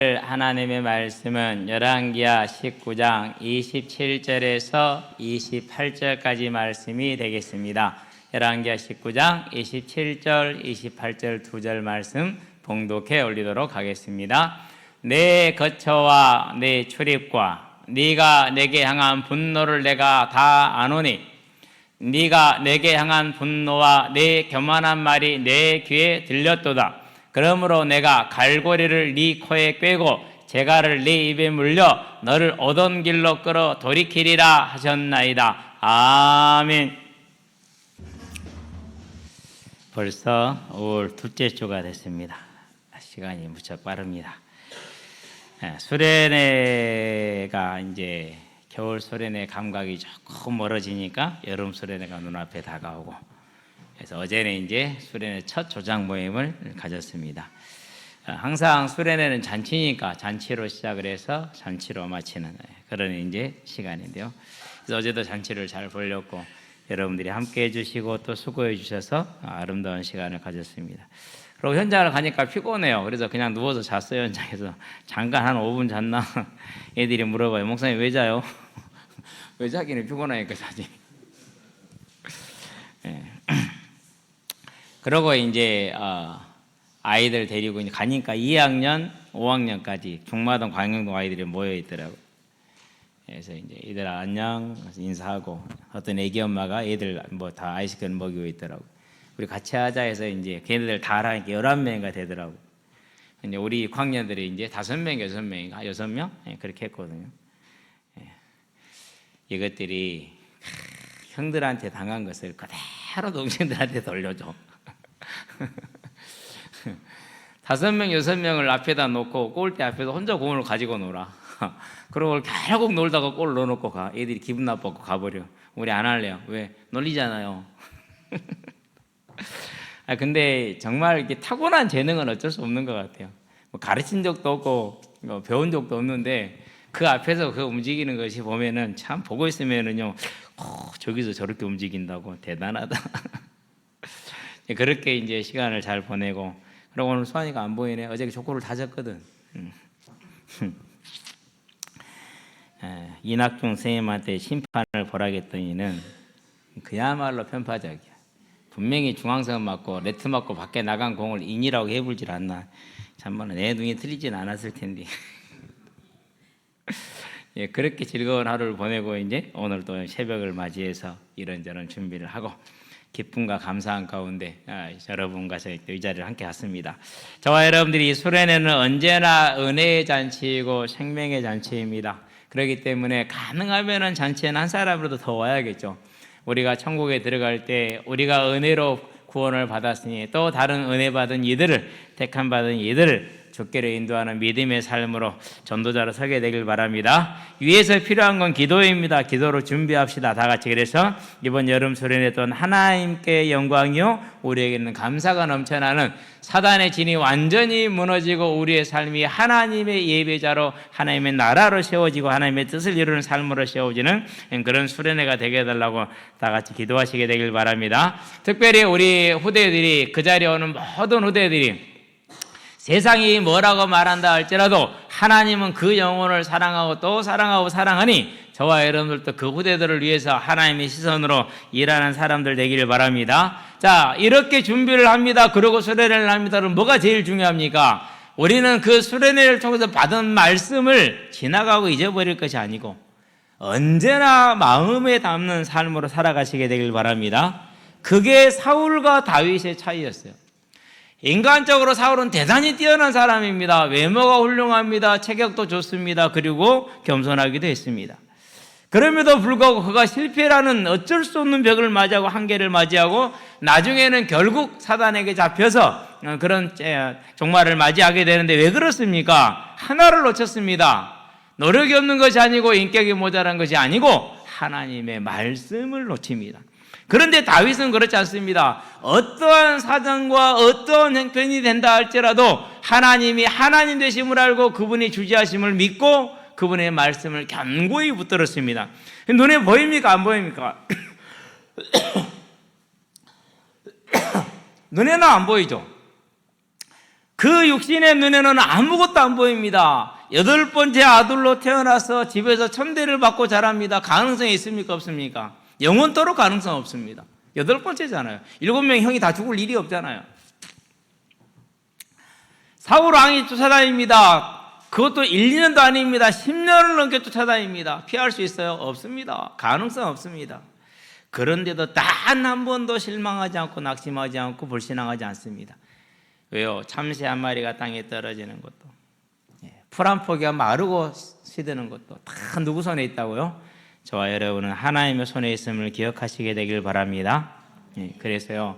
하나님의 말씀은 열왕기하 19장 27절에서 28절까지 말씀이 되겠습니다. 열왕기하 19장 27절, 28절 두 절 말씀 봉독해 올리도록 하겠습니다. 내 거처와 내 출입과 네가 내게 향한 분노를 내가 다 아노니 네가 내게 향한 분노와 내 교만한 말이 내 귀에 들렸도다. 그러므로 내가 갈고리를 네 코에 꿰고 재갈을 네 입에 물려 너를 오던 길로 끌어 돌이키리라 하셨나이다. 아멘. 벌써 5월 둘째 주가 됐습니다. 시간이 무척 빠릅니다. 수련회가 이제 겨울 수련회 감각이 조금 멀어지니까 여름 수련회가 눈앞에 다가오고, 그래서 어제는 이제 수련회 첫 조장 모임을 가졌습니다. 항상 수련회는 잔치니까 잔치로 시작을 해서 잔치로 마치는 그런 이제 시간인데요. 그래서 어제도 잔치를 잘 보려고 여러분들이 함께 해주시고 또 수고해 주셔서 아름다운 시간을 가졌습니다. 그리고 현장을 가니까 피곤해요. 그래서 그냥 누워서 잤어요. 현장에서 잠깐 한 5분 잤나? 애들이 물어봐요. 목사님 왜 자요? 왜 자기는 피곤하니까 자지. 그러고 이제 아이들 데리고 가니까 2학년, 5학년까지 중마동, 광영동 아이들이 모여 있더라고요. 그래서 이제 애들 안녕 인사하고 어떤 애기 엄마가 애들 뭐 다 아이스크림 먹이고 있더라고요. 우리 같이 하자 해서 이제 걔네들 다 하니까 11명이가 되더라고요. 이제 우리 광년들이 이제 5명, 6명인가 6명 그렇게 했거든요. 이것들이 형들한테 당한 것을 그대로 동생들한테 돌려줘. 5명, 6명을 앞에다 놓고 골대 앞에서 혼자 공을 가지고 놀아. 그러고 결국 놀다가 골 넣어놓고 가. 애들이 기분 나빠고 가버려. 우리 안 할래요. 왜? 놀리잖아요. 근데 정말 이렇게 타고난 재능은 어쩔 수 없는 것 같아요. 뭐 가르친 적도 없고 뭐 배운 적도 없는데 그 앞에서 그 움직이는 것이 보면은 참 보고 있으면은요, 저기서 저렇게 움직인다고 대단하다. 그렇게 이제 시간을 잘 보내고, 그리고 오늘 수환이가 안 보이네. 어제 족구를 다 졌거든. 이낙중 선생님한테 심판을 보라겠더니는 그야말로 편파적이야. 분명히 중앙선 맞고 네트 맞고 밖에 나간 공을 인이라고 해불질 않나. 참말로 내 눈이 틀리진 않았을 텐데. 그렇게 즐거운 하루를 보내고 이제 오늘 또 새벽을 맞이해서 이런저런 준비를 하고 기쁨과 감사한 가운데 여러분과 이 자리를 함께 갔습니다. 저와 여러분들이 이 수련회는 언제나 은혜의 잔치이고 생명의 잔치입니다. 그렇기 때문에 가능하면은 잔치에는 한 사람이라도 더 와야겠죠. 우리가 천국에 들어갈 때 우리가 은혜로 구원을 받았으니 또 다른 은혜 받은 이들을, 택함 받은 이들을 주께로 인도하는 믿음의 삶으로 전도자로 서게 되길 바랍니다. 위에서 필요한 건 기도입니다. 기도로 준비합시다. 다 같이. 그래서 이번 여름 수련회 또한 하나님께 영광이요 우리에게는 감사가 넘쳐나는 사단의 진이 완전히 무너지고 우리의 삶이 하나님의 예배자로 하나님의 나라로 세워지고 하나님의 뜻을 이루는 삶으로 세워지는 그런 수련회가 되게 해달라고 다 같이 기도하시게 되길 바랍니다. 특별히 우리 후대들이, 그 자리에 오는 모든 후대들이 세상이 뭐라고 말한다 할지라도 하나님은 그 영혼을 사랑하고 또 사랑하고 사랑하니 저와 여러분들도 그 후대들을 위해서 하나님의 시선으로 일하는 사람들 되기를 바랍니다. 자, 이렇게 준비를 합니다. 그리고 수련회를 합니다. 그럼 뭐가 제일 중요합니까? 우리는 그 수련회를 통해서 받은 말씀을 지나가고 잊어버릴 것이 아니고 언제나 마음에 담는 삶으로 살아가시게 되길 바랍니다. 그게 사울과 다윗의 차이였어요. 인간적으로 사울은 대단히 뛰어난 사람입니다. 외모가 훌륭합니다. 체격도 좋습니다. 그리고 겸손하기도 했습니다. 그럼에도 불구하고 그가 실패라는 어쩔 수 없는 벽을 맞이하고 한계를 맞이하고 나중에는 결국 사단에게 잡혀서 그런 종말을 맞이하게 되는데 왜 그렇습니까? 하나를 놓쳤습니다. 노력이 없는 것이 아니고 인격이 모자란 것이 아니고 하나님의 말씀을 놓칩니다. 그런데 다윗은 그렇지 않습니다. 어떠한 사정과 어떠한 형편이 된다 할지라도 하나님이 하나님 되심을 알고 그분이 주지하심을 믿고 그분의 말씀을 견고히 붙들었습니다. 눈에 보입니까? 안 보입니까? 눈에는 안 보이죠. 그 육신의 눈에는 아무것도 안 보입니다. 8번째 아들로 태어나서 집에서 천대를 받고 자랍니다. 가능성이 있습니까? 없습니까? 영원토록 가능성 없습니다. 8번째잖아요. 7명 형이 다 죽을 일이 없잖아요. 사울 왕이 쫓아다닙니다. 그것도 1, 2년도 아닙니다. 10년을 넘게 쫓아다닙니다. 피할 수 있어요? 없습니다. 가능성 없습니다. 그런데도 단 한 번도 실망하지 않고 낙심하지 않고 불신앙하지 않습니다. 왜요? 참새 한 마리가 땅에 떨어지는 것도, 풀 한 포기가 마르고 시드는 것도 다 누구 손에 있다고요? 저와 여러분은 하나님의 손에 있음을 기억하시게 되길 바랍니다. 그래서요,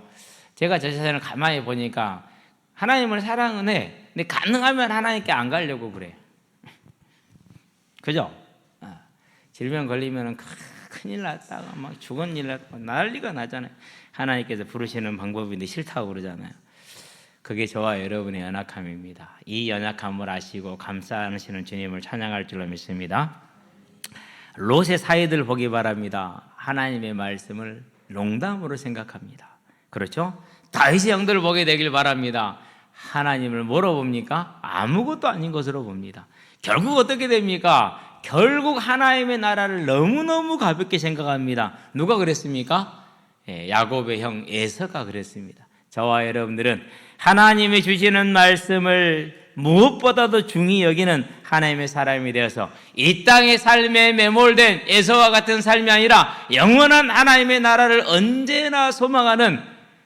제가 저 자신을 가만히 보니까 하나님을 사랑은 해. 근데 가능하면 하나님께 안 가려고 그래. 그죠? 질병 걸리면 큰일 났다가 막 죽은 일 났다가 난리가 나잖아요. 하나님께서 부르시는 방법인데 싫다고 그러잖아요. 그게 저와 여러분의 연약함입니다. 이 연약함을 아시고 감싸시는 주님을 찬양할 줄로 믿습니다. 롯의 사이들 보기 바랍니다. 하나님의 말씀을 농담으로 생각합니다. 그렇죠? 다윗의 영들을 보게 되길 바랍니다. 하나님을 뭐로 봅니까? 아무것도 아닌 것으로 봅니다. 결국 어떻게 됩니까? 결국 하나님의 나라를 너무너무 가볍게 생각합니다. 누가 그랬습니까? 야곱의 형 에서가 그랬습니다. 저와 여러분들은 하나님이 주시는 말씀을 무엇보다도 중히 여기는 하나님의 사람이 되어서 이 땅의 삶에 매몰된 에서와 같은 삶이 아니라 영원한 하나님의 나라를 언제나 소망하는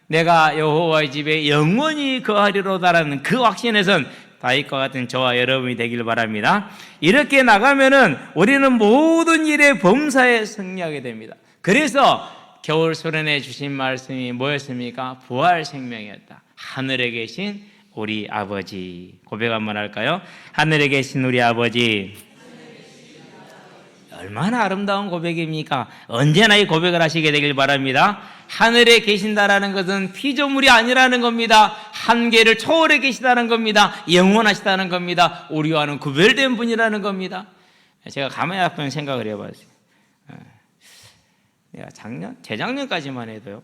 내가 여호와의 집에 영원히 거하리로다라는 그 확신에선 다윗과 같은 저와 여러분이 되길 바랍니다. 이렇게 나가면은 우리는 모든 일에 범사에 승리하게 됩니다. 그래서 겨울 수련회 주신 말씀이 뭐였습니까? 부활 생명이었다. 하늘에 계신 우리 아버지. 고백 한번 할까요? 하늘에 계신 우리 아버지. 얼마나 아름다운 고백입니까? 언제나 이 고백을 하시게 되길 바랍니다. 하늘에 계신다라는 것은 피조물이 아니라는 겁니다. 한계를 초월해 계시다는 겁니다. 영원하시다는 겁니다. 우리와는 구별된 분이라는 겁니다. 제가 가만히 한번 생각을 해봤어요. 내가 재작년까지만 해도요,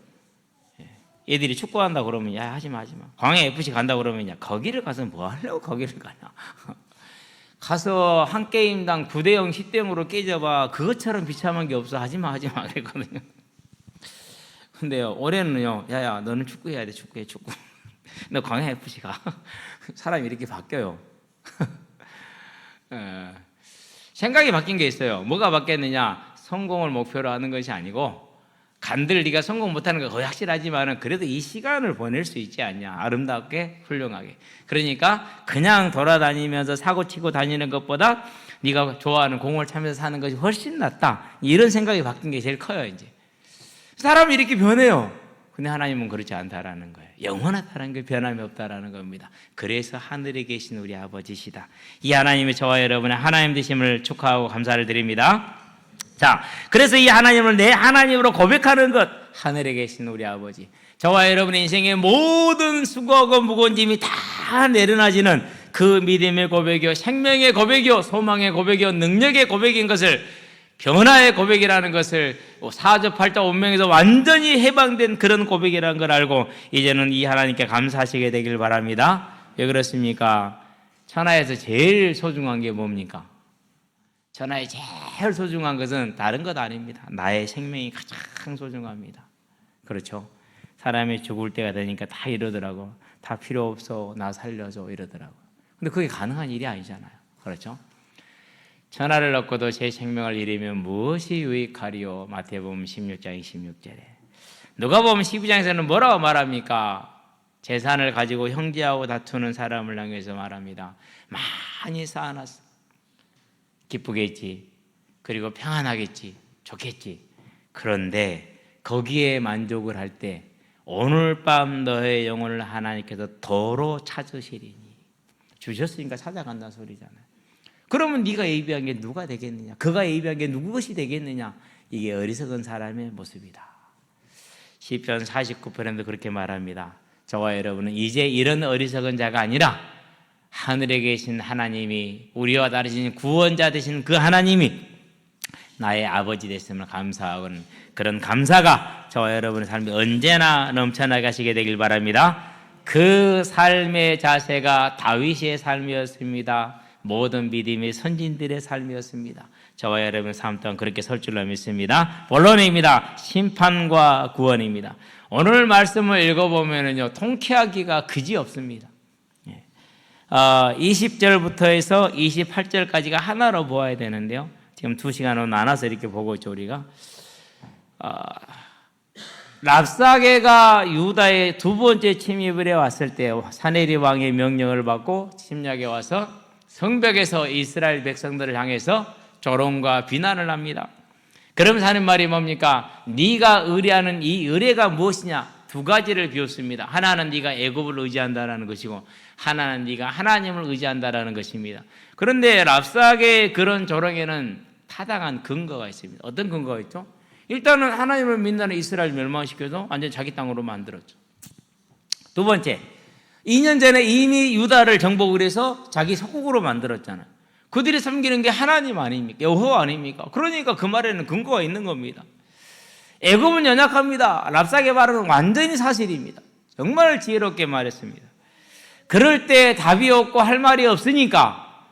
애들이 축구한다 그러면 야 하지마 광해 FC 간다 그러면 야 거기를 가서 뭐 하려고 거기를 가냐. 가서 한 게임당 9대0 10대0으로 깨져봐. 그것처럼 비참한 게 없어. 하지마 그랬거든요. 근데요, 올해는요, 야야 너는 축구해야 돼. 축구. 너 광해 FC 가. 사람이 이렇게 바뀌어요. 생각이 바뀐 게 있어요. 뭐가 바뀌었느냐? 성공을 목표로 하는 것이 아니고, 간들 네가 성공 못하는 거 거의 확실하지만은 그래도 이 시간을 보낼 수 있지 않냐. 아름답게 훌륭하게. 그러니까 그냥 돌아다니면서 사고치고 다니는 것보다 네가 좋아하는 공을 차면서 사는 것이 훨씬 낫다. 이런 생각이 바뀐 게 제일 커요. 이제 사람이 이렇게 변해요. 근데 하나님은 그렇지 않다라는 거예요. 영원하다는 게 변함이 없다라는 겁니다. 그래서 하늘에 계신 우리 아버지시다. 이 하나님이 저와 여러분의 하나님 되심을 축하하고 감사를 드립니다. 자, 그래서 이 하나님을 내 하나님으로 고백하는 것, 하늘에 계신 우리 아버지. 저와 여러분의 인생의 모든 수고하고 무거운 짐이 다 내려놔지는 그 믿음의 고백이요, 생명의 고백이요, 소망의 고백이요, 능력의 고백인 것을, 변화의 고백이라는 것을 사접팔자 운명에서 완전히 해방된 그런 고백이라는 걸 알고 이제는 이 하나님께 감사하시게 되길 바랍니다. 왜 그렇습니까? 천하에서 제일 소중한 게 뭡니까? 천하에 제일 소중한 것은 다른 것 아닙니다. 나의 생명이 가장 소중합니다. 그렇죠? 사람이 죽을 때가 되니까 다 이러더라고. 다 필요 없어. 나 살려줘. 이러더라고. 근데 그게 가능한 일이 아니잖아요. 그렇죠? 천하를 얻고도 제 생명을 잃으면 무엇이 유익하리요? 마태복음 16장 26절에. 누가복음 12장에서는 뭐라고 말합니까? 재산을 가지고 형제하고 다투는 사람을 향해서 말합니다. 많이 쌓아놨어. 기쁘겠지. 그리고 평안하겠지. 좋겠지. 그런데 거기에 만족을 할 때 오늘 밤 너의 영혼을 하나님께서 도로 찾으시리니. 주셨으니까 찾아간다는 소리잖아요. 그러면 네가 예비한 게 누가 되겠느냐? 그가 예비한 게 누구것이 되겠느냐? 이게 어리석은 사람의 모습이다. 시편 49편에도 그렇게 말합니다. 저와 여러분은 이제 이런 어리석은 자가 아니라 하늘에 계신 하나님이, 우리와 다르신 구원자 되신 그 하나님이 나의 아버지 됐음을 감사하고는 그런 감사가 저와 여러분의 삶에 언제나 넘쳐나가시게 되길 바랍니다. 그 삶의 자세가 다윗의 삶이었습니다. 모든 믿음의 선진들의 삶이었습니다. 저와 여러분의 삶 또한 그렇게 설 줄로 믿습니다. 본론입니다. 심판과 구원입니다. 오늘 말씀을 읽어보면요, 통쾌하기가 그지없습니다. 20절부터 해서 28절까지가 하나로 보아야 되는데요. 지금 2시간으로 나눠서 이렇게 보고 있죠, 우리가. 랍사게가 유다의 두 번째 침입을 해왔을 때 사네립 왕의 명령을 받고 침략해 와서 성벽에서 이스라엘 백성들을 향해서 조롱과 비난을 합니다. 그러면서 하는 말이 뭡니까? 네가 의뢰하는 이 의뢰가 무엇이냐? 두 가지를 비웃습니다. 하나는 네가 애굽을 의지한다라는 것이고, 하나는 네가 하나님을 의지한다라는 것입니다. 그런데 랍사게의 그런 조롱에는 타당한 근거가 있습니다. 어떤 근거가 있죠? 일단은 하나님을 믿는 이스라엘 멸망시켜서 완전 자기 땅으로 만들었죠. 두 번째, 2년 전에 이미 유다를 정복을 해서 자기 속국으로 만들었잖아요. 그들이 섬기는 게 하나님 아닙니까? 여호와 아닙니까? 그러니까 그 말에는 근거가 있는 겁니다. 애굽은 연약합니다. 랍사게 말은 완전히 사실입니다. 정말 지혜롭게 말했습니다. 그럴 때 답이 없고 할 말이 없으니까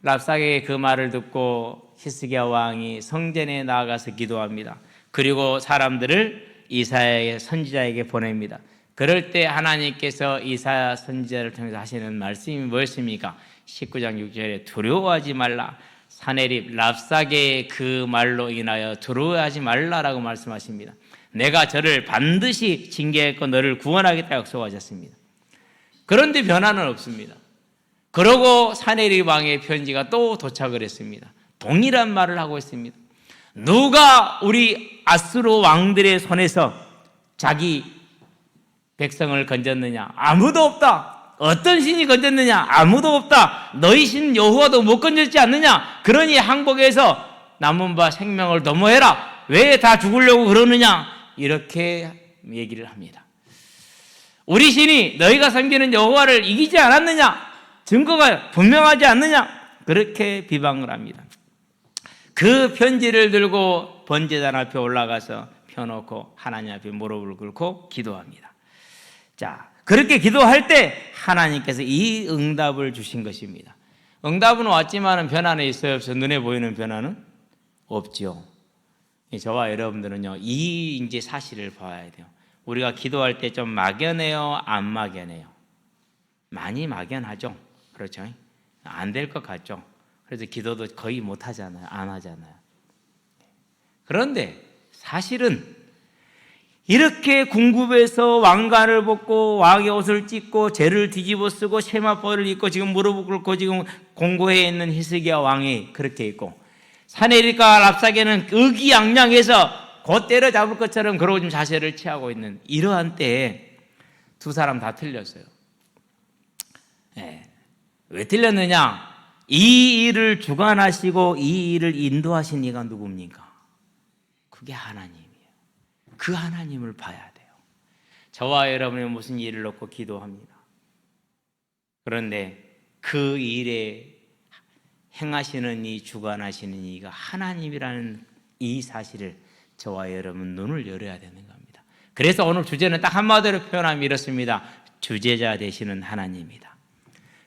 랍사게의 그 말을 듣고 히스기야 왕이 성전에 나아가서 기도합니다. 그리고 사람들을 이사야 선지자에게 보냅니다. 그럴 때 하나님께서 이사야 선지자를 통해서 하시는 말씀이 무엇입니까? 19장 6절에 두려워하지 말라. 사네립 랍사게의 그 말로 인하여 두려워하지 말라라고 말씀하십니다. 내가 저를 반드시 징계했고 너를 구원하겠다 약속하셨습니다. 그런데 변화는 없습니다. 그러고 사네립 왕의 편지가 또 도착을 했습니다. 동일한 말을 하고 있습니다. 누가 우리 아수르 왕들의 손에서 자기 백성을 건졌느냐? 아무도 없다. 어떤 신이 건졌느냐? 아무도 없다. 너희 신 여호와도 못 건졌지 않느냐? 그러니 항복해서 남은 바 생명을 도모해라. 왜 다 죽으려고 그러느냐? 이렇게 얘기를 합니다. 우리 신이 너희가 섬기는 여호와를 이기지 않았느냐? 증거가 분명하지 않느냐? 그렇게 비방을 합니다. 그 편지를 들고 번제단 앞에 올라가서 펴놓고 하나님 앞에 무릎을 꿇고 기도합니다. 자, 그렇게 기도할 때 하나님께서 이 응답을 주신 것입니다. 응답은 왔지만 변화는 있어요, 없어요? 눈에 보이는 변화는 없죠. 저와 여러분들은요, 이 이제 사실을 봐야 돼요. 우리가 기도할 때 좀 막연해요, 안 막연해요? 많이 막연하죠. 그렇죠? 안 될 것 같죠. 그래서 기도도 거의 못 하잖아요. 안 하잖아요. 그런데 사실은 이렇게 궁굽에서 왕관을 벗고 왕의 옷을 찢고 죄를 뒤집어 쓰고 세마포를 입고 지금 무릎을 꿇고 지금 공고해 있는 히스기야 왕이 그렇게 있고, 사네립과 랍사게는 의기양양해서 곧 때려잡을 것처럼 그러고 좀 자세를 취하고 있는 이러한 때에 두 사람 다 틀렸어요. 왜 틀렸느냐? 이 일을 주관하시고 이 일을 인도하신 이가 누굽니까? 그게 하나님이에요. 그 하나님을 봐야 돼요. 저와 여러분이 무슨 일을 놓고 기도합니다. 그런데 그 일에 행하시는 이, 주관하시는 이가 하나님이라는 이 사실을 저와 여러분 눈을 열어야 되는 겁니다. 그래서 오늘 주제는 딱 한마디로 표현하면 이렇습니다. 주제자 되시는 하나님이다.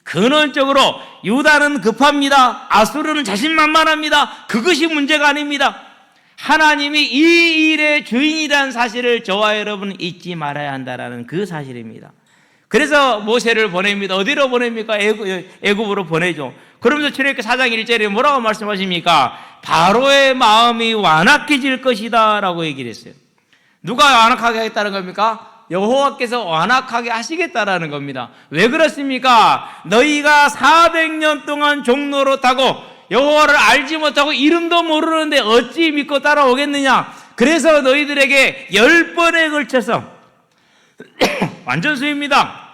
근원적으로 유다는 급합니다. 아수르는 자신만만합니다. 그것이 문제가 아닙니다. 하나님이 이 일의 주인이라는 사실을 저와 여러분은 잊지 말아야 한다는 그 사실입니다. 그래서 모세를 보냅니다. 어디로 보냅니까? 애굽으로 보내죠. 그러면서 출애굽기 4장 1절에 뭐라고 말씀하십니까? 바로의 마음이 완악해질 것이다 라고 얘기를 했어요. 누가 완악하게 하겠다는 겁니까? 여호와께서 완악하게 하시겠다라는 겁니다. 왜 그렇습니까? 너희가 400년 동안 종로로 타고 여호와를 알지 못하고 이름도 모르는데 어찌 믿고 따라오겠느냐? 그래서 너희들에게 10번에 걸쳐서 완전수입니다.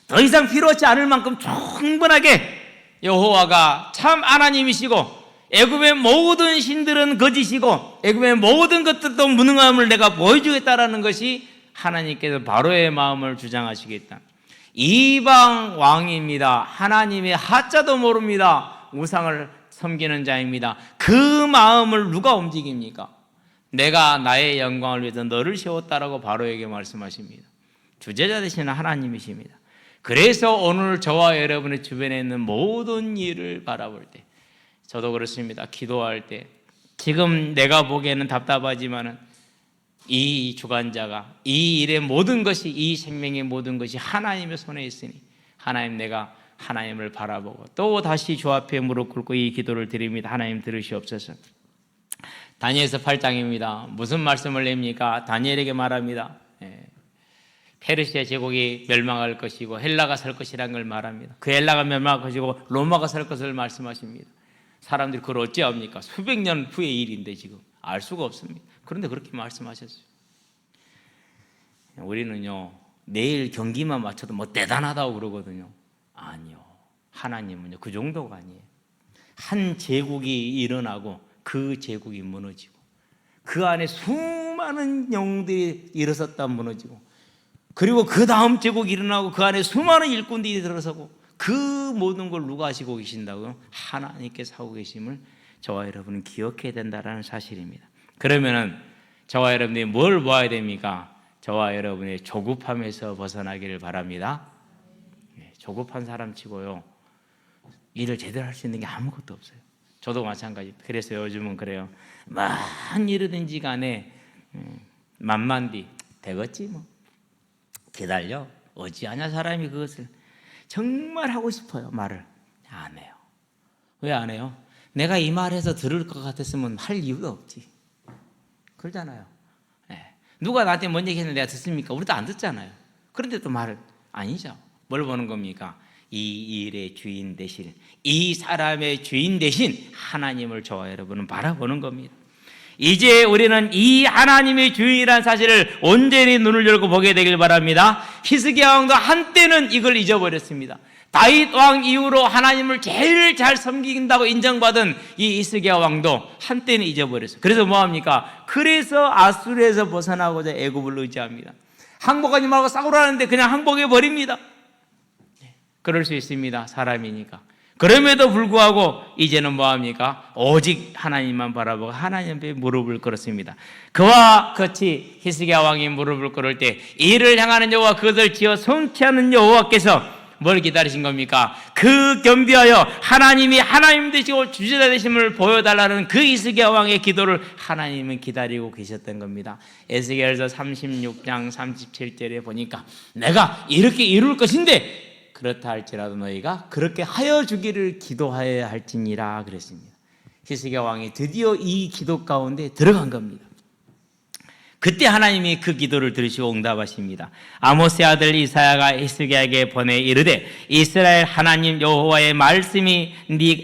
더 이상 필요하지 않을 만큼 충분하게 여호와가 참 하나님이시고 애굽의 모든 신들은 거짓이고 애굽의 모든 것들도 무능함을 내가 보여주겠다라는 것이 하나님께서 바로의 마음을 주장하시겠다. 이방 왕입니다. 하나님의 하자도 모릅니다. 우상을 섬기는 자입니다. 그 마음을 누가 움직입니까? 내가 나의 영광을 위해서 너를 세웠다라고 바로에게 말씀하십니다. 주재자 되시는 하나님이십니다. 그래서 오늘 저와 여러분의 주변에 있는 모든 일을 바라볼 때, 저도 그렇습니다. 기도할 때 지금 내가 보기에는 답답하지만은 이 주관자가, 이 일의 모든 것이, 이 생명의 모든 것이 하나님의 손에 있으니 하나님, 내가 하나님을 바라보고 또 다시 주 앞에 무릎 꿇고 이 기도를 드립니다. 하나님 들으시옵소서. 다니엘서 8장입니다. 무슨 말씀을 냅니까? 다니엘에게 말합니다. 페르시아 제국이 멸망할 것이고 헬라가 설 것이라는 걸 말합니다. 그 헬라가 멸망할 것이고 로마가 설 것을 말씀하십니다. 사람들이 그걸 어찌합니까? 수백 년 후의 일인데 지금 알 수가 없습니다. 그런데 그렇게 말씀하셨어요. 우리는요, 내일 경기만 맞춰도 뭐 대단하다고 그러거든요. 아니요, 하나님은요 그 정도가 아니에요. 한 제국이 일어나고 그 제국이 무너지고 그 안에 수많은 영들이 일어섰다 무너지고, 그리고 그 다음 제국이 일어나고 그 안에 수많은 일꾼들이 들어서고, 그 모든 걸 누가 하시고 계신다고요? 하나님께서 하고 계심을 저와 여러분은 기억해야 된다는 사실입니다. 그러면은 저와 여러분이 뭘 모아야 됩니까? 저와 여러분의 조급함에서 벗어나기를 바랍니다. 조급한 사람 치고요, 일을 제대로 할 수 있는 게 아무것도 없어요. 저도 마찬가지입니다. 그래서 요즘은 그래요. 뭔 일이든지 간에 만만디 되겠지 뭐, 기다려, 어찌하냐 사람이 그것을. 정말 하고 싶어요. 말을 안 해요. 왜 안 해요? 내가 이 말해서 들을 것 같았으면 할 이유가 없지. 그러잖아요. 누가 나한테 뭔 얘기했는데 내가 듣습니까? 우리도 안 듣잖아요. 그런데 또 말을, 아니죠. 뭘 보는 겁니까? 이 일의 주인 대신, 이 사람의 주인 대신 하나님을 저와 여러분은 바라보는 겁니다. 이제 우리는 이 하나님의 주인이라는 사실을 온전히 눈을 열고 보게 되길 바랍니다. 히스기야 왕도 한때는 이걸 잊어버렸습니다. 다윗 왕 이후로 하나님을 제일 잘 섬긴다고 인정받은 이 히스기야 왕도 한때는 잊어버렸어요. 그래서 뭐합니까? 그래서 아수르에서 벗어나고자 애굽을 의지합니다. 항복하지 말고 싸우라는데 그냥 항복해 버립니다. 그럴 수 있습니다. 사람이니까. 그럼에도 불구하고 이제는 뭐합니까? 오직 하나님만 바라보고 하나님 앞에 무릎을 꿇었습니다. 그와 같이 히스기야 왕이 무릎을 꿇을 때 이를 향하는 여호와, 그것을 지어 성취하는 여호와께서 뭘 기다리신 겁니까? 그 겸비하여 하나님이 하나님 되시고 주제자 되심을 보여달라는 그 히스기야 왕의 기도를 하나님은 기다리고 계셨던 겁니다. 에스겔서 36장 37절에 보니까 내가 이렇게 이룰 것인데 그렇다 할지라도 너희가 그렇게 하여 주기를 기도하여야 할지니라 그랬습니다. 히스기야 왕이 드디어 이 기도 가운데 들어간 겁니다. 그때 하나님이 그 기도를 들으시고 응답하십니다. 아모스의 아들 이사야가 히스기야에게 보내 이르되 이스라엘 하나님 여호와의 말씀이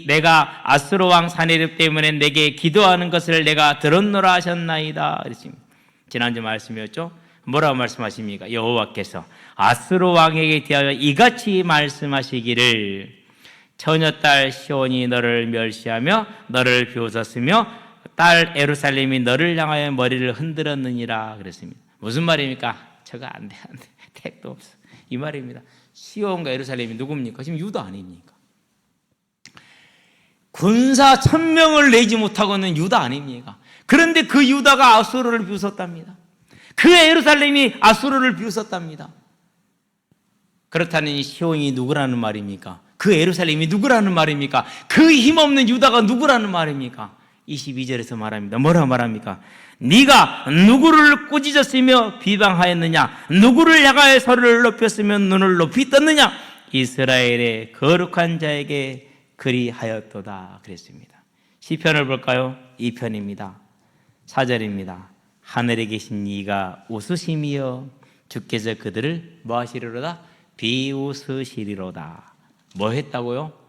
내가 아수르 왕 사네립 때문에 내게 기도하는 것을 내가 들었노라 하셨나이다 그랬습니다. 지난주 말씀이었죠. 뭐라고 말씀하십니까? 여호와께서 아수르 왕에게 대하여 이같이 말씀하시기를 처녀딸 시온이 너를 멸시하며 너를 비웃었으며 딸 예루살렘이 너를 향하여 머리를 흔들었느니라 그랬습니다. 무슨 말입니까? 저거 안 돼, 안 돼. 택도 없어. 이 말입니다. 시온과 예루살렘이 누굽니까? 지금 유다 아닙니까? 군사 1000명을 내지 못하고는 유다 아닙니까? 그런데 그 유다가 아수르를 비웃었답니다. 그 예루살렘이 아수르를 비웃었답니다. 그렇다는 이 시온이 누구라는 말입니까? 그 예루살렘이 누구라는 말입니까? 그 힘없는 유다가 누구라는 말입니까? 22절에서 말합니다. 뭐라고 말합니까? 네가 누구를 꾸짖었으며 비방하였느냐? 누구를 향하여 소리를 높였으며 눈을 높이 떴느냐? 이스라엘의 거룩한 자에게 그리하였도다 그랬습니다. 시편을 볼까요? 2편입니다. 4절입니다. 하늘에 계신 이가 웃으심이여 주께서 그들을 뭐 하시리로다? 비웃으시리로다. 뭐 했다고요?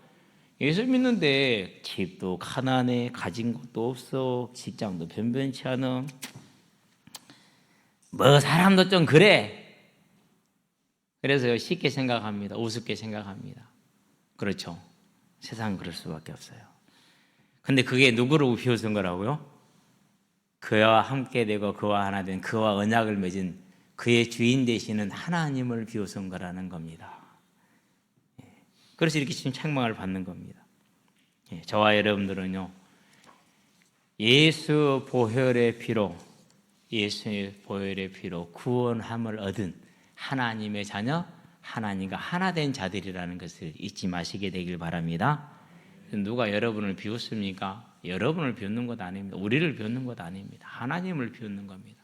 예수 믿는데 집도 가난해, 가진 것도 없어, 직장도 변변치 않아, 뭐 사람도 좀 그래. 그래서 쉽게 생각합니다. 우습게 생각합니다. 그렇죠. 세상은 그럴 수밖에 없어요. 근데 그게 누구를 비웃은 거라고요? 그와 함께 되고 그와 하나 된 그와 언약을 맺은 그의 주인 되시는 하나님을 비웃은 거라는 겁니다. 그래서 이렇게 지금 책망을 받는 겁니다. 저와 여러분들은요, 예수의 보혈의 피로 구원함을 얻은 하나님의 자녀, 하나님과 하나 된 자들이라는 것을 잊지 마시게 되길 바랍니다. 누가 여러분을 비웃습니까? 여러분을 비웃는 것 아닙니다. 우리를 비웃는 것 아닙니다. 하나님을 비웃는 겁니다.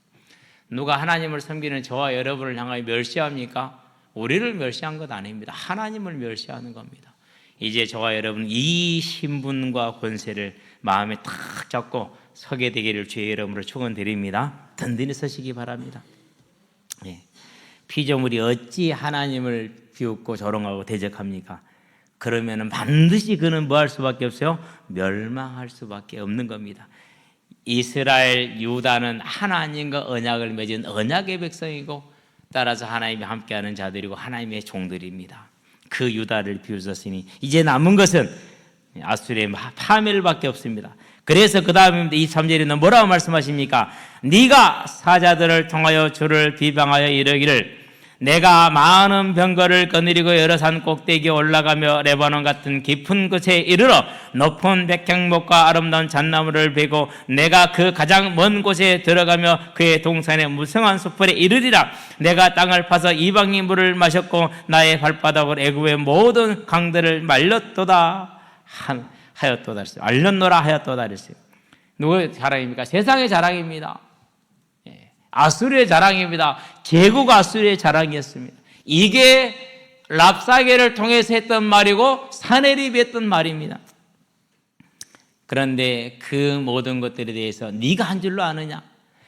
누가 하나님을 섬기는 저와 여러분을 향하여 멸시합니까? 우리를 멸시한 것 아닙니다. 하나님을 멸시하는 겁니다. 이제 저와 여러분 이 신분과 권세를 마음에 탁 잡고 서게 되기를 주의 이름으로 축원드립니다. 든든히 서시기 바랍니다. 예. 피조물이 어찌 하나님을 비웃고 조롱하고 대적합니까? 그러면 반드시 그는 뭐 할 수밖에 없어요? 멸망할 수밖에 없는 겁니다. 이스라엘 유다는 하나님과 언약을 맺은 언약의 백성이고 따라서 하나님이 함께하는 자들이고 하나님의 종들입니다. 그 유다를 비웃었으니 이제 남은 것은 아수르의 파멸밖에 없습니다. 그래서 그 다음입니다. 23절에는 뭐라고 말씀하십니까? 네가 사자들을 통하여 주를 비방하여 이르기를 내가 많은 병거를 거느리고 여러 산 꼭대기에 올라가며 레바논 같은 깊은 곳에 이르러 높은 백향목과 아름다운 잣나무를 베고 내가 그 가장 먼 곳에 들어가며 그의 동산의 무성한 숲에 이르리라. 내가 땅을 파서 이방인 물을 마셨고 나의 발바닥으로 애굽의 모든 강들을 말렸도다 하였도다 했어요. 알렸노라 하였도다 했어요. 누구의 자랑입니까? 세상의 자랑입니다. 아수르의 자랑입니다. 제국 아수르의 자랑이었습니다. 이게 랍사게를 통해서 했던 말이고 사네립이 했던 말입니다. 그런데 그 모든 것들에 대해서 네가 한 줄로 아느냐?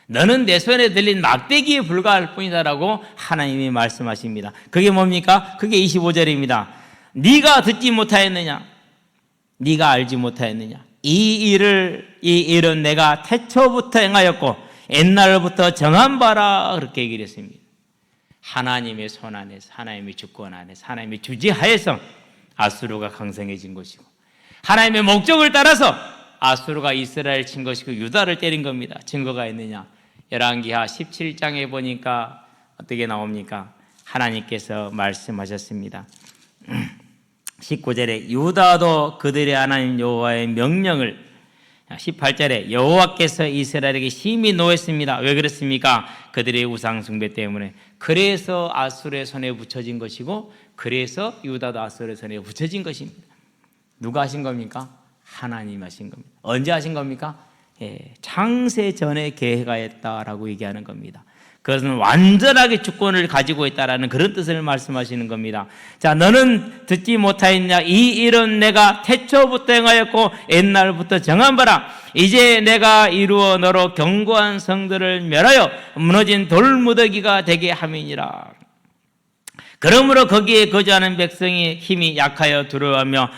너는 내 손에 들린 막대기에 불과할 뿐이다라고 하나님이 말씀하십니다. 그게 뭡니까? 그게 25절입니다. 네가 듣지 못하였느냐? 네가 알지 못하였느냐? 이 일은 내가 태초부터 행하였고 옛날부터 정한 바라 그렇게 얘기를 했습니다. 하나님의 손 안에서 하나님의 주권 안에서 하나님의 주지하에서 아수르가 강성해진 것이고 하나님의 목적을 따라서 아수르가 이스라엘 친 것이고 유다를 때린 겁니다. 증거가 있느냐? 열왕기하 17장에 보니까 어떻게 나옵니까? 하나님께서 말씀하셨습니다. 19절에 유다도 그들의 하나님 여호와의 명령을 18절에 여호와께서 이스라엘에게 심히 노했습니다. 왜 그렇습니까? 그들의 우상 숭배 때문에. 그래서 아수르의 손에 붙여진 것이고 그래서 유다도 아수르의 손에 붙여진 것입니다. 누가 하신 겁니까? 하나님 하신 겁니다. 언제 하신 겁니까? 창세 전에 계획하였다라고 얘기하는 겁니다. 그것은 완전하게 주권을 가지고 있다라는 그런 뜻을 말씀하시는 겁니다. 자, 너는 듣지 못하였냐? 이 일은 내가 태초부터 행하였고 옛날부터 정한 바라. 이제 내가 이루어 너로 견고한 성들을 멸하여 무너진 돌무더기가 되게 함이니라. 그러므로 거기에 거주하는 백성이 힘이 약하여 두려워하며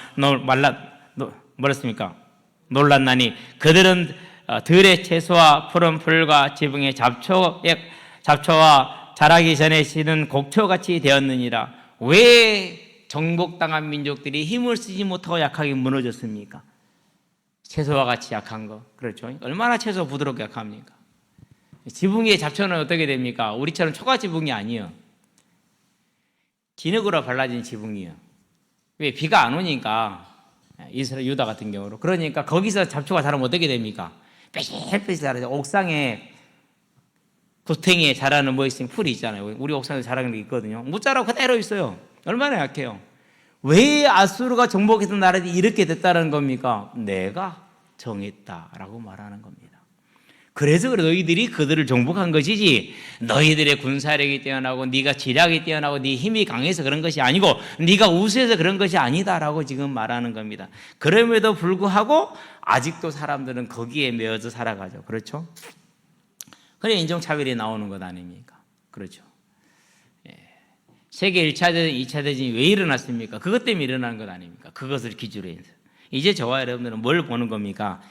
놀랐나니 그들은 들의 채소와 푸른 풀과 지붕의 잡초와 자라기 전에 씨는 곡초같이 되었느니라. 왜 정복당한 민족들이 힘을 쓰지 못하고 약하게 무너졌습니까? 채소와 같이 약한 거. 그렇죠? 얼마나 채소 부드럽게 약합니까? 지붕의 잡초는 어떻게 됩니까? 우리처럼 초가 지붕이 아니에요. 진흙으로 발라진 지붕이에요. 왜? 비가 안 오니까. 이스라엘 유다 같은 경우로. 그러니까 거기서 잡초가 자라면 어떻게 됩니까? 빽빽빽 자라죠. 옥상에 구탱이에 자라는 뭐 있으면 풀이 있잖아요. 우리 옥상에 자라는 게 있거든요. 못 자라고 그대로 있어요. 얼마나 약해요. 왜 아수르가 정복했던 나라들이 이렇게 됐다는 겁니까? 내가 정했다라고 말하는 겁니다. 그래서 너희들이 그들을 정복한 것이지 너희들의 군사력이 뛰어나고 네가 지략이 뛰어나고 네 힘이 강해서 그런 것이 아니고 네가 우수해서 그런 것이 아니다라고 지금 말하는 겁니다. 그럼에도 불구하고 아직도 사람들은 거기에 매여서 살아가죠. 그렇죠? 그래 인종차별이 나오는 것 아닙니까? 그렇죠. 세계 1차 대전, 2차 대전이 왜 일어났습니까? 그것 때문에 일어나는 것 아닙니까? 그것을 기준으로 해서. 이제 저와 여러분들은 뭘 보는 겁니까?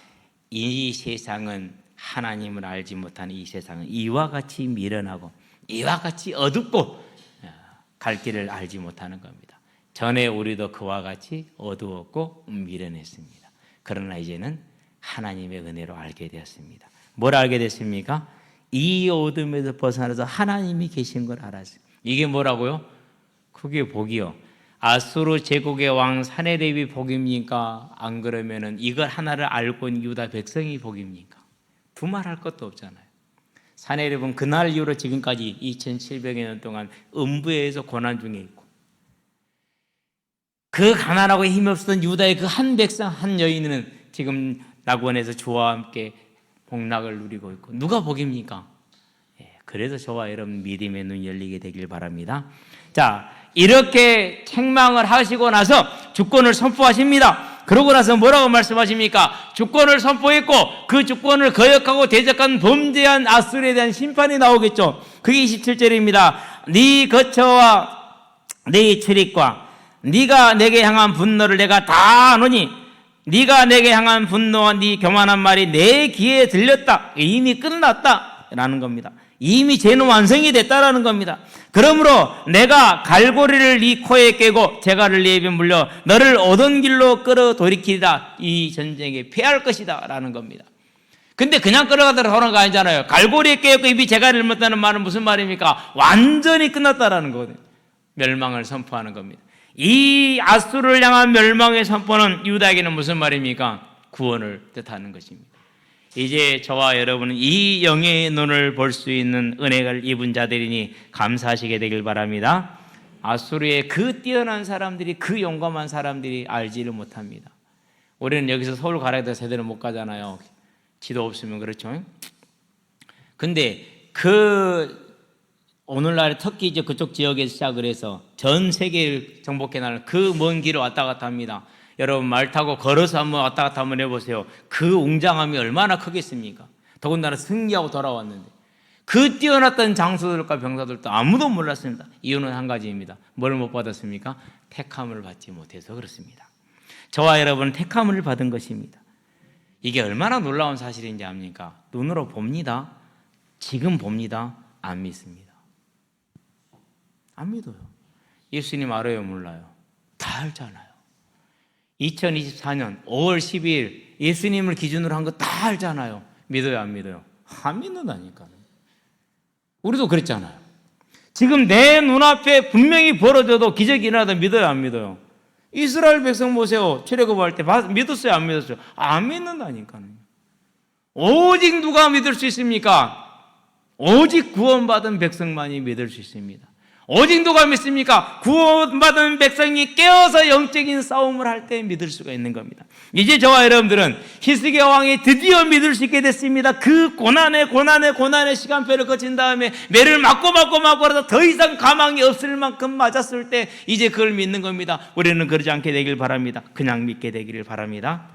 이 세상은 하나님을 알지 못하는 이 세상은 이와 같이 미련하고 이와 같이 어둡고 갈 길을 알지 못하는 겁니다. 전에 우리도 그와 같이 어두웠고 미련했습니다. 그러나 이제는 하나님의 은혜로 알게 되었습니다. 뭘 알게 됐습니까? 이 어둠에서 벗어나서 하나님이 계신 걸 알았어요. 이게 뭐라고요? 그게 복이요. 아수르 제국의 왕 사네립이 복입니까? 안 그러면은 이걸 하나를 알고 있는 유다 백성이 복입니까? 두말할 것도 없잖아요. 사내립은 그날 이후로 지금까지 2700여 년 동안 음부에서 고난 중에 있고, 그 가난하고 힘없었던 유다의 그 한 백성 한 여인은 지금 낙원에서 주와 함께 복락을 누리고 있고, 누가 복입니까? 그래서 저와 여러분 믿음의 눈 열리게 되길 바랍니다. 자, 이렇게 책망을 하시고 나서 주권을 선포하십니다. 그러고 나서 뭐라고 말씀하십니까? 주권을 선포했고 그 주권을 거역하고 대적한 범죄한 아수르에 대한 심판이 나오겠죠. 그게 27절입니다. 네 거처와 네 출입과 네가 내게 향한 분노를 내가 다 아노니 네가 내게 향한 분노와 네 교만한 말이 내 귀에 들렸다. 이미 끝났다 라는 겁니다. 이미 죄는 완성이 됐다라는 겁니다. 그러므로 내가 갈고리를 네 코에 깨고 재갈을 네 입에 물려 너를 오던 길로 끌어 돌이키리라. 이 전쟁에 패할 것이다 라는 겁니다. 근데 그냥 끌어가다가 돌아온 거 아니잖아요. 갈고리에 깨고 입이 재갈을 물었다는 말은 무슨 말입니까? 완전히 끝났다라는 거거든요. 멸망을 선포하는 겁니다. 이 아수르를 향한 멸망의 선포는 유다에게는 무슨 말입니까? 구원을 뜻하는 것입니다. 이제 저와 여러분은 이 영의 눈을 볼 수 있는 은혜를 입은 자들이니 감사하시게 되길 바랍니다. 아수르의 그 뛰어난 사람들이, 그 용감한 사람들이 알지를 못합니다. 우리는 여기서 서울 가라 해도 제대로 못 가잖아요. 지도 없으면. 그렇죠? 근데 오늘날 터키 이제 그쪽 지역에서 시작을 해서 전 세계를 정복해 나가는 그 먼 길을 왔다 갔다 합니다. 여러분 말 타고 걸어서 한번 왔다 갔다 한번 해보세요. 그 웅장함이 얼마나 크겠습니까? 더군다나 승리하고 돌아왔는데 그 뛰어났던 장수들과 병사들도 아무도 몰랐습니다. 이유는 한 가지입니다. 뭘 못 받았습니까? 택함을 받지 못해서 그렇습니다. 저와 여러분은 택함을 받은 것입니다. 이게 얼마나 놀라운 사실인지 압니까? 눈으로 봅니다. 지금 봅니다. 안 믿습니다. 안 믿어요. 예수님 알아요? 몰라요? 다 알잖아요. 2024년 5월 12일 예수님을 기준으로 한 거 다 알잖아요. 믿어요? 안 믿어요? 안 믿는다니까요. 우리도 그랬잖아요. 지금 내 눈앞에 분명히 벌어져도 기적이 일어나도 믿어요? 안 믿어요? 이스라엘 백성 보세요. 출애굽할 때 믿었어요? 안 믿었어요? 안 믿는다니까요. 오직 누가 믿을 수 있습니까? 오직 구원받은 백성만이 믿을 수 있습니다. 오직 누가 믿습니까? 구원받은 백성이 깨어서 영적인 싸움을 할 때 믿을 수가 있는 겁니다. 이제 저와 여러분들은 히스기야 왕이 드디어 믿을 수 있게 됐습니다. 그 고난의 시간표를 거친 다음에 매를 맞고 해서 더 이상 가망이 없을 만큼 맞았을 때 이제 그걸 믿는 겁니다. 우리는 그러지 않게 되길 바랍니다. 그냥 믿게 되기를 바랍니다.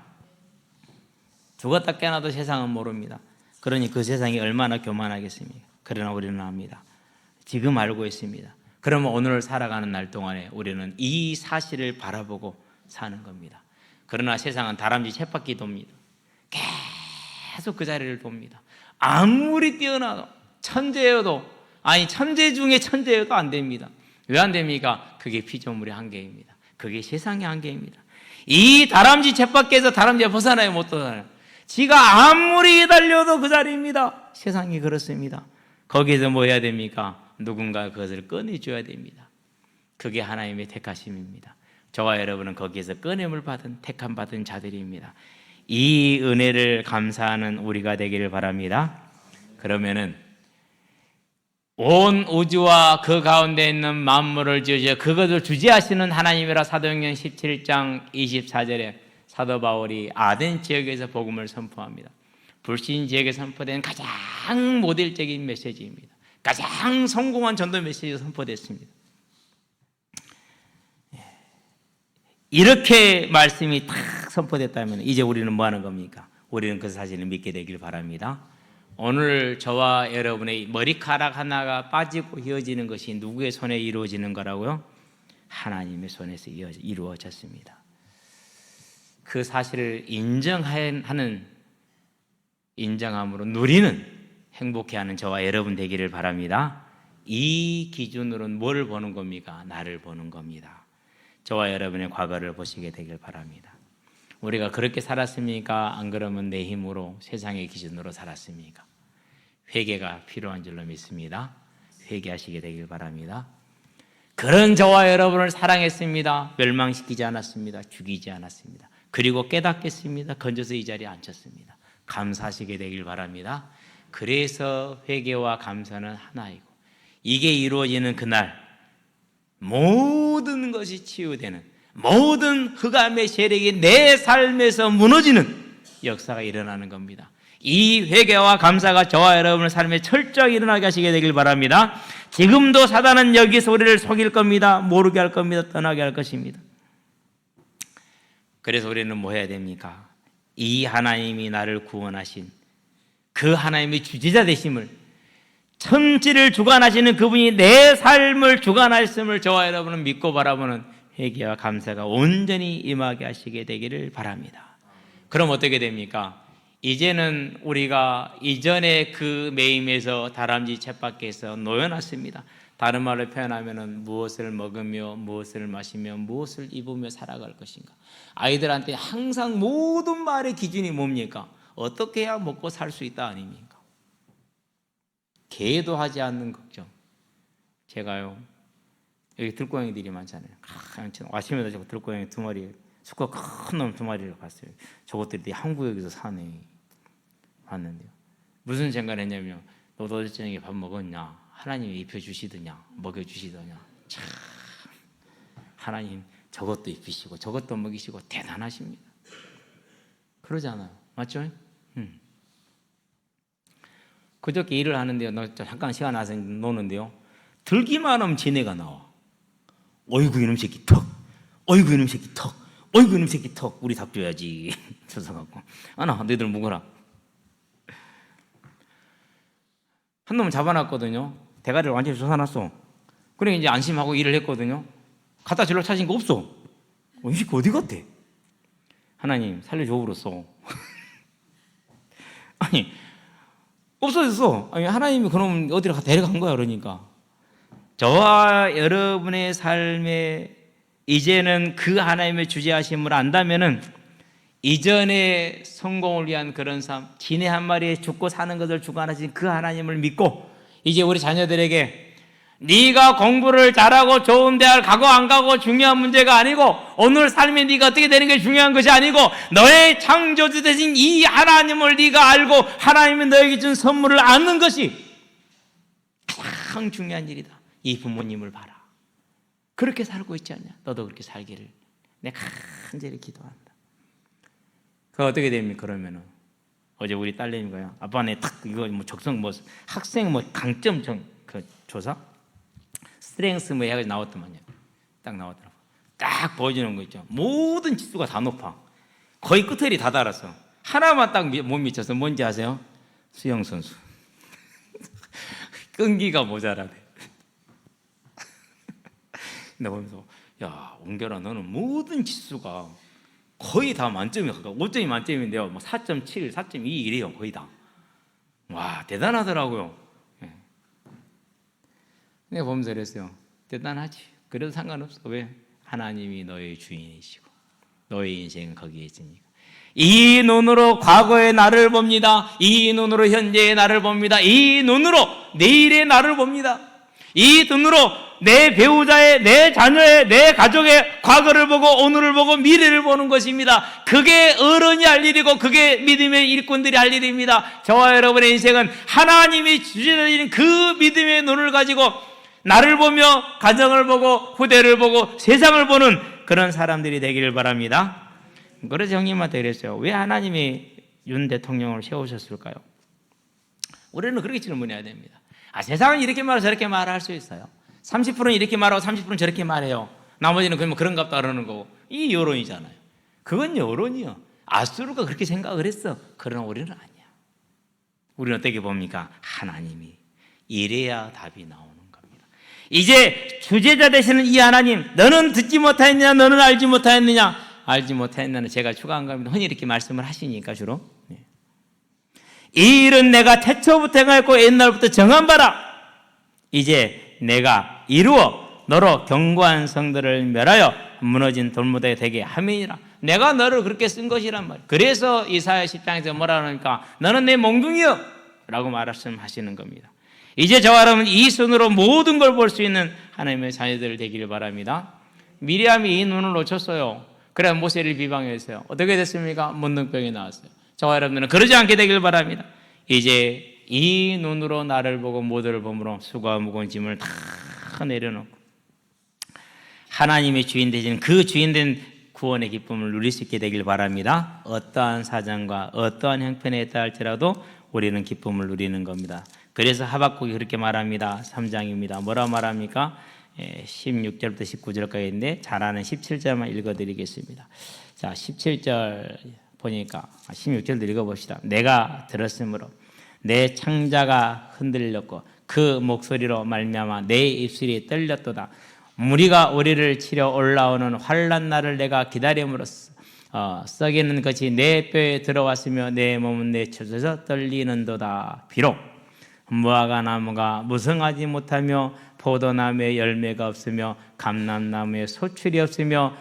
죽었다 깨어나도 세상은 모릅니다. 그러니 그 세상이 얼마나 교만하겠습니까? 그러나 우리는 압니다. 지금 알고 있습니다. 그러면 오늘 살아가는 날 동안에 우리는 이 사실을 바라보고 사는 겁니다. 그러나 세상은 다람쥐 쳇바퀴 돕니다. 계속 그 자리를 돕니다. 아무리 뛰어나도 천재 중에 천재여도 안 됩니다. 왜 안 됩니까? 그게 피조물의 한계입니다. 그게 세상의 한계입니다. 이 다람쥐 쳇바퀴에서 다람쥐가 벗어나요? 못 벗어나요? 지가 아무리 달려도 그 자리입니다. 세상이 그렇습니다. 거기에서 뭐 해야 됩니까? 누군가 그것을 꺼내줘야 됩니다. 그게 하나님의 택하심입니다. 저와 여러분은 거기에서 꺼냄을 받은 택함 받은 자들입니다. 이 은혜를 감사하는 우리가 되기를 바랍니다. 그러면은 온 우주와 그 가운데 있는 만물을 지으셔 그것을 주재하시는 하나님이라 사도행전 17장 24절에 사도 바울이 아덴 지역에서 복음을 선포합니다. 불신 지역에 선포된 가장 모델적인 메시지입니다. 가장 성공한 전도 메시지가 선포됐습니다. 이렇게 말씀이 탁 선포됐다면 이제 우리는 뭐 하는 겁니까? 우리는 그 사실을 믿게 되길 바랍니다. 오늘 저와 여러분의 머리카락 하나가 빠지고 휘어지는 것이 누구의 손에 이루어지는 거라고요? 하나님의 손에서 이루어졌습니다. 그 사실을 인정함으로 누리는 행복해하는 저와 여러분 되기를 바랍니다. 이 기준으로는 뭘 보는 겁니까? 나를 보는 겁니다. 저와 여러분의 과거를 보시게 되길 바랍니다. 우리가 그렇게 살았습니까? 안 그러면 내 힘으로 세상의 기준으로 살았습니까? 회개가 필요한 줄로 믿습니다. 회개하시게 되길 바랍니다. 그런 저와 여러분을 사랑했습니다. 멸망시키지 않았습니다. 죽이지 않았습니다. 그리고 깨닫겠습니다. 건져서 이 자리에 앉혔습니다. 감사하시게 되길 바랍니다. 그래서 회개와 감사는 하나이고, 이게 이루어지는 그날 모든 것이 치유되는, 모든 흑암의 세력이 내 삶에서 무너지는 역사가 일어나는 겁니다. 이 회개와 감사가 저와 여러분의 삶에 철저하게 일어나게 하시게 되길 바랍니다. 지금도 사단은 여기서 우리를 속일 겁니다. 모르게 할 겁니다. 떠나게 할 것입니다. 그래서 우리는 뭐 해야 됩니까? 이 하나님이 나를 구원하신 그 하나님의 주제자 되심을, 천지를 주관하시는 그분이 내 삶을 주관하심을 저와 여러분은 믿고 바라보는 회개와 감사가 온전히 임하게 하시게 되기를 바랍니다. 그럼 어떻게 됩니까? 이제는 우리가 이전에 그 매임에서 다람쥐 쳇바퀴에서 놓여놨습니다. 다른 말로 표현하면 무엇을 먹으며 무엇을 마시며 무엇을 입으며 살아갈 것인가. 아이들한테 항상 모든 말의 기준이 뭡니까? 어떻게 해야 먹고 살 수 있다 아닙니까? 개도 하지 않는 걱정. 제가요, 여기 들고양이들이 많잖아요. 아침에 제가 들고양이 2마리, 수컷 큰 놈 2마리를 봤어요. 저것들이 한국에서 사네. 봤는데요, 무슨 생각을 했냐면, 너도 어제 저녁에 밥 먹었냐? 하나님이 입혀주시더냐? 먹여주시더냐? 참, 하나님 저것도 입히시고 저것도 먹이시고 대단하십니다. 그러잖아요. 맞죠? 그저께 일을 하는데요, 너 잠깐 시간 나서 노는데요, 들기만 하면 지네가 나와. 어이구 이놈 새끼 턱, 어이구 이놈 새끼 턱, 어이구 이놈 새끼 턱. 우리 답 줘야지. 쳐서갖고 아나 너희들 묵어라. 한 놈을 잡아놨거든요. 대가리를 완전히 솟아놨어. 그래 이제 안심하고 일을 했거든요. 갖다 줄로 찾은 거 없어. 이 새끼 어디 갔대? 하나님 살려줘 그랬어. 아니 없어졌어. 아니 하나님이 그놈 어디로 데려간 거야. 그러니까 저와 여러분의 삶에 이제는 그 하나님의 주재하심을 안다면은 이전에 성공을 위한 그런 삶, 지네 한 마리에 죽고 사는 것을 주관하신 그 하나님을 믿고, 이제 우리 자녀들에게 네가 공부를 잘하고 좋은 대학을 가고 안 가고 중요한 문제가 아니고, 오늘 삶에 네가 어떻게 되는 게 중요한 것이 아니고, 너의 창조주 되신 이 하나님을 네가 알고 하나님이 너에게 준 선물을 아는 것이 가장 중요한 일이다. 이 부모님을 봐라. 그렇게 살고 있지 않냐? 너도 그렇게 살기를 내가 간절히 기도한다. 그 어떻게 됩니까? 그러면은 어제 우리 딸내미가요, 아빠네 딱 이거 뭐 적성 뭐 학생 뭐 강점 그 조사 스트렝스 뭐 해가지고 나왔더만요. 딱 나왔더라고. 딱 보여주는 거 있죠. 모든 지수가 다 높아. 거의 끝에 다 달았어. 하나만 딱 못 미쳐서 뭔지 아세요? 수영 선수. 끈기가 모자라대. 근데 보면서, 야 옹결아, 너는 모든 지수가 거의 다 만점이 가까워. 5점이 만점인데요, 뭐 4.7, 4.2 이래요. 거의 다. 와 대단하더라고요. 예. 내가 보면서 그랬어요. 대단하지. 그래도 상관없어. 왜? 하나님이 너의 주인이시고 너의 인생은 거기에 있으니까. 이 눈으로 과거의 나를 봅니다. 이 눈으로 현재의 나를 봅니다. 이 눈으로 내일의 나를 봅니다. 이 눈으로 내 배우자의, 내 자녀의, 내 가족의 과거를 보고 오늘을 보고 미래를 보는 것입니다. 그게 어른이 할 일이고 그게 믿음의 일꾼들이 할 일입니다. 저와 여러분의 인생은 하나님이 주시는 그 믿음의 눈을 가지고 나를 보며 가정을 보고 후대를 보고 세상을 보는 그런 사람들이 되기를 바랍니다. 그래서 형님한테 그랬어요. 왜 하나님이 윤 대통령을 세우셨을까요? 우리는 그렇게 질문해야 됩니다. 세상은 이렇게 말하고 저렇게 말할 수 있어요. 30%는 이렇게 말하고 30%는 저렇게 말해요. 나머지는 그냥 그런갑다 그러는 거고. 이 여론이잖아요. 그건 여론이요. 아수르가 그렇게 생각을 했어. 그러나 우리는 아니야. 우리는 어떻게 봅니까? 하나님이. 이래야 답이 나오는 겁니다. 이제 주제자 되시는 이 하나님, 너는 듣지 못하였느냐, 너는 알지 못하였느냐. 알지 못하였느냐는 제가 추가한 겁니다. 흔히 이렇게 말씀을 하시니까 주로. 이 일은 내가 태초부터 행하였고 옛날부터 정한 바라. 이제 내가 이루어 너로 견고한 성들을 멸하여 무너진 돌무대가 되게 함이니라. 내가 너를 그렇게 쓴 것이란 말이야. 그래서 이사야 10장에서 뭐라 그러니까 너는 내 몽둥이여 라고 말씀하시는 겁니다. 이제 저와 여러분 이 손으로 모든 걸 볼 수 있는 하나님의 자녀들 되기를 바랍니다. 미리암이 이 눈을 놓쳤어요. 그래서 모세를 비방했어요. 어떻게 됐습니까? 문둥병이 나왔어요. 저와 여러분들은 그러지 않게 되길 바랍니다. 이제 이 눈으로 나를 보고 모두를 보므로 수고와 무거운 짐을 다 내려놓고 하나님의 주인 되시는 그 주인된 구원의 기쁨을 누릴 수 있게 되길 바랍니다. 어떠한 사정과 어떠한 형편에 있다 할지라도 우리는 기쁨을 누리는 겁니다. 그래서 하박국이 그렇게 말합니다. 3장입니다. 뭐라 말합니까? 16절부터 19절까지 있는데 잘 아는 17절만 읽어드리겠습니다. 자, 17절 보니까 16절도 읽어봅시다. 내가 들었으므로 내 창자가 흔들렸고 그 목소리로 말미암아 내 입술이 떨렸도다. 무리가 우리를 치려 올라오는 환난 날을 내가 기다림으로써 썩이는 것이 내 뼈에 들어왔으며 내 몸은 내쳐져서 떨리는도다. 비록 무화과 나무가 무성하지 못하며 포도나무에 열매가 없으며 감람나무에 소출이 없으며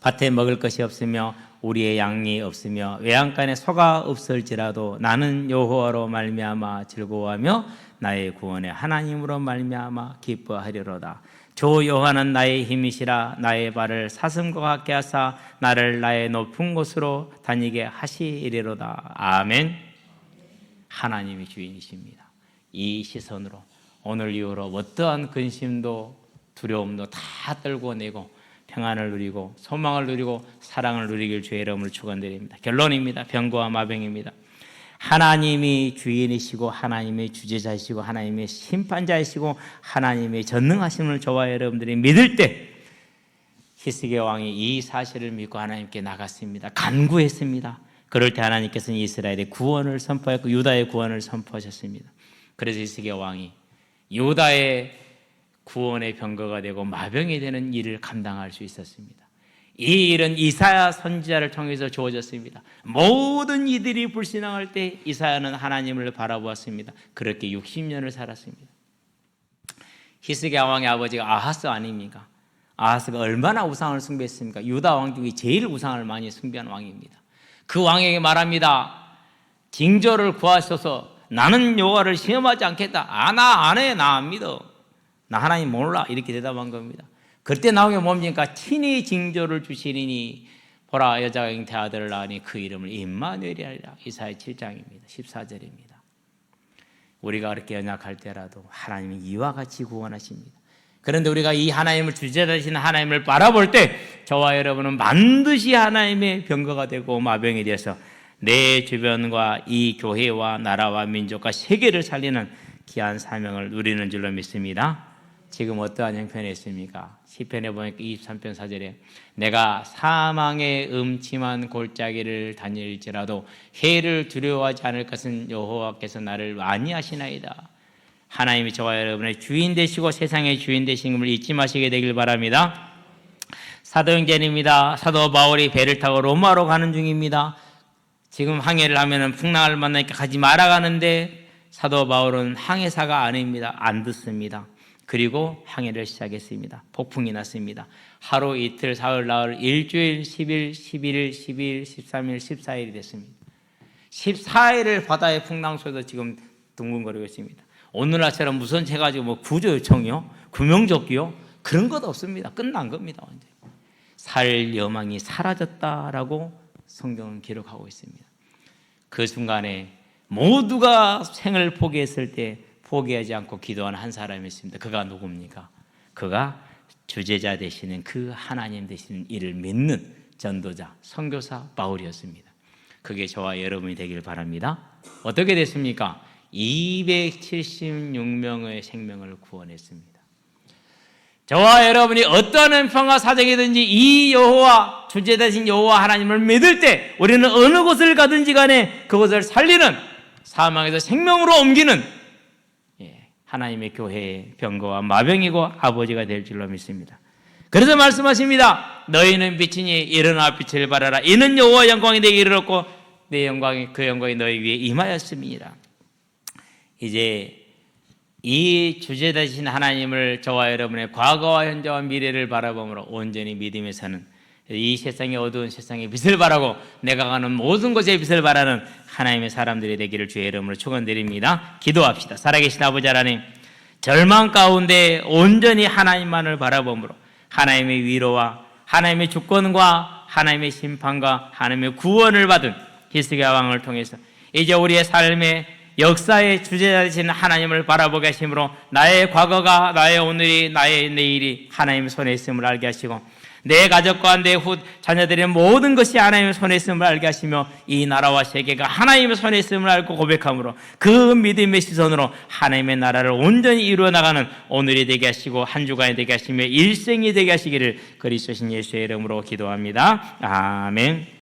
밭에 먹을 것이 없으며 우리의 양이 없으며 외양간에 소가 없을지라도 나는 여호와로 말미암아 즐거워하며 나의 구원의 하나님으로 말미암아 기뻐하리로다. 주 여호와는 나의 힘이시라. 나의 발을 사슴과 같게 하사 나를 나의 높은 곳으로 다니게 하시리로다. 아멘. 하나님이 주인이십니다. 이 시선으로 오늘 이후로 어떠한 근심도 두려움도 다 떨궈내고 평안을 누리고 소망을 누리고 사랑을 누리길 주의 이름으로 축원드립니다. 결론입니다. 병거와 마병입니다. 하나님이 주인이시고 하나님의 주제자이시고 하나님의 심판자이시고 하나님의 전능하심을 저와 여러분들이 믿을 때 히스기야 왕이 이 사실을 믿고 하나님께 나갔습니다. 간구했습니다. 그럴 때 하나님께서는 이스라엘의 구원을 선포했고 유다의 구원을 선포하셨습니다. 그래서 히스기야 왕이 유다의 구원의 병거가 되고 마병이 되는 일을 감당할 수 있었습니다. 이 일은 이사야 선지자를 통해서 주어졌습니다. 모든 이들이 불신앙할 때 이사야는 하나님을 바라보았습니다. 그렇게 60년을 살았습니다. 히스기야 왕의 아버지가 아하스 아닙니까? 아하스가 얼마나 우상을 숭배했습니까? 유다 왕 중에 제일 우상을 많이 숭배한 왕입니다. 그 왕에게 말합니다. 징조를 구하셔서 나는 여호와를 시험하지 않겠다. 나 안 해. 나 안 믿어. 나 하나님 몰라. 이렇게 대답한 겁니다. 그때 나온 게 뭡니까? 친히 징조를 주시리니 보라 여자가 잉태 아들을 낳으니 그 이름을 임마누엘이라. 이사야 7장입니다. 14절입니다. 우리가 그렇게 연약할 때라도 하나님이 이와 같이 구원하십니다. 그런데 우리가 이 하나님을 주제되시는 하나님을 바라볼 때 저와 여러분은 반드시 하나님의 병거가 되고 마병이 되어서 내 주변과 이 교회와 나라와 민족과 세계를 살리는 귀한 사명을 누리는 줄로 믿습니다. 지금 어떠한 형편에 있습니까? 시편에 보니까 23편 4절에 내가 사망의 음침한 골짜기를 다닐지라도 해를 두려워하지 않을 것은 여호와께서 나를 많이 하시나이다. 하나님이 저와 여러분의 주인 되시고 세상의 주인 되신 것을 잊지 마시게 되길 바랍니다. 사도행전입니다. 사도 바울이 배를 타고 로마로 가는 중입니다. 지금 항해를 하면 풍랑을 만나니까 가지 마라 가는데 사도 바울은 항해사가 아닙니다. 안 듣습니다. 그리고 항해를 시작했습니다. 폭풍이 났습니다. 하루 이틀 사흘 나흘 일주일 10일 11일 12일 13일 14일이 됐습니다. 14일을 바다의 풍랑 속에서 지금 둥근거리고 있습니다. 오늘날처럼 무선 해가지고 뭐 구조 요청이요, 구명조끼요 그런 것 없습니다. 끝난 겁니다. 완전. 살 여망이 사라졌다라고 성경은 기록하고 있습니다. 그 순간에 모두가 생을 포기했을 때 포기하지 않고 기도하는 한 사람이 있습니다. 그가 누굽니까? 그가 주제자 되시는 그 하나님 되시는 이를 믿는 전도자, 선교사 바울이었습니다. 그게 저와 여러분이 되길 바랍니다. 어떻게 됐습니까? 276명의 생명을 구원했습니다. 저와 여러분이 어떠한 형편과 사정이든지 이 여호와 주제되신 여호와 하나님을 믿을 때 우리는 어느 곳을 가든지 간에 그곳을 살리는 사망에서 생명으로 옮기는 하나님의 교회의 병거와 마병이고 아버지가 될 줄로 믿습니다. 그래서 말씀하십니다. 너희는 빛이니 일어나 빛을 발하라. 이는 여호와 영광이 내게 이르렀고 내 영광이 그 영광이 너희 위에 임하였음이니라. 이제 이 주제 되신 하나님을 저와 여러분의 과거와 현재와 미래를 바라보므로 온전히 믿음에 사는 이 세상의 어두운 세상의 빛을 바라고 내가 가는 모든 곳에 빛을 바라는 하나님의 사람들이 되기를 주의 이름으로 축원드립니다. 기도합시다. 살아계신 아버지 하나님, 절망 가운데 온전히 하나님만을 바라보므로 하나님의 위로와 하나님의 주권과 하나님의 심판과 하나님의 구원을 받은 히스기야 왕을 통해서 이제 우리의 삶에 역사의 주제자 되시는 하나님을 바라보게 하심으로 나의 과거가 나의 오늘이 나의 내일이 하나님의 손에 있음을 알게 하시고 내 가족과 내 자녀들의 모든 것이 하나님의 손에 있음을 알게 하시며 이 나라와 세계가 하나님의 손에 있음을 알고 고백함으로 그 믿음의 시선으로 하나님의 나라를 온전히 이루어 나가는 오늘이 되게 하시고 한 주간이 되게 하시며 일생이 되게 하시기를 그리스도신 예수의 이름으로 기도합니다. 아멘.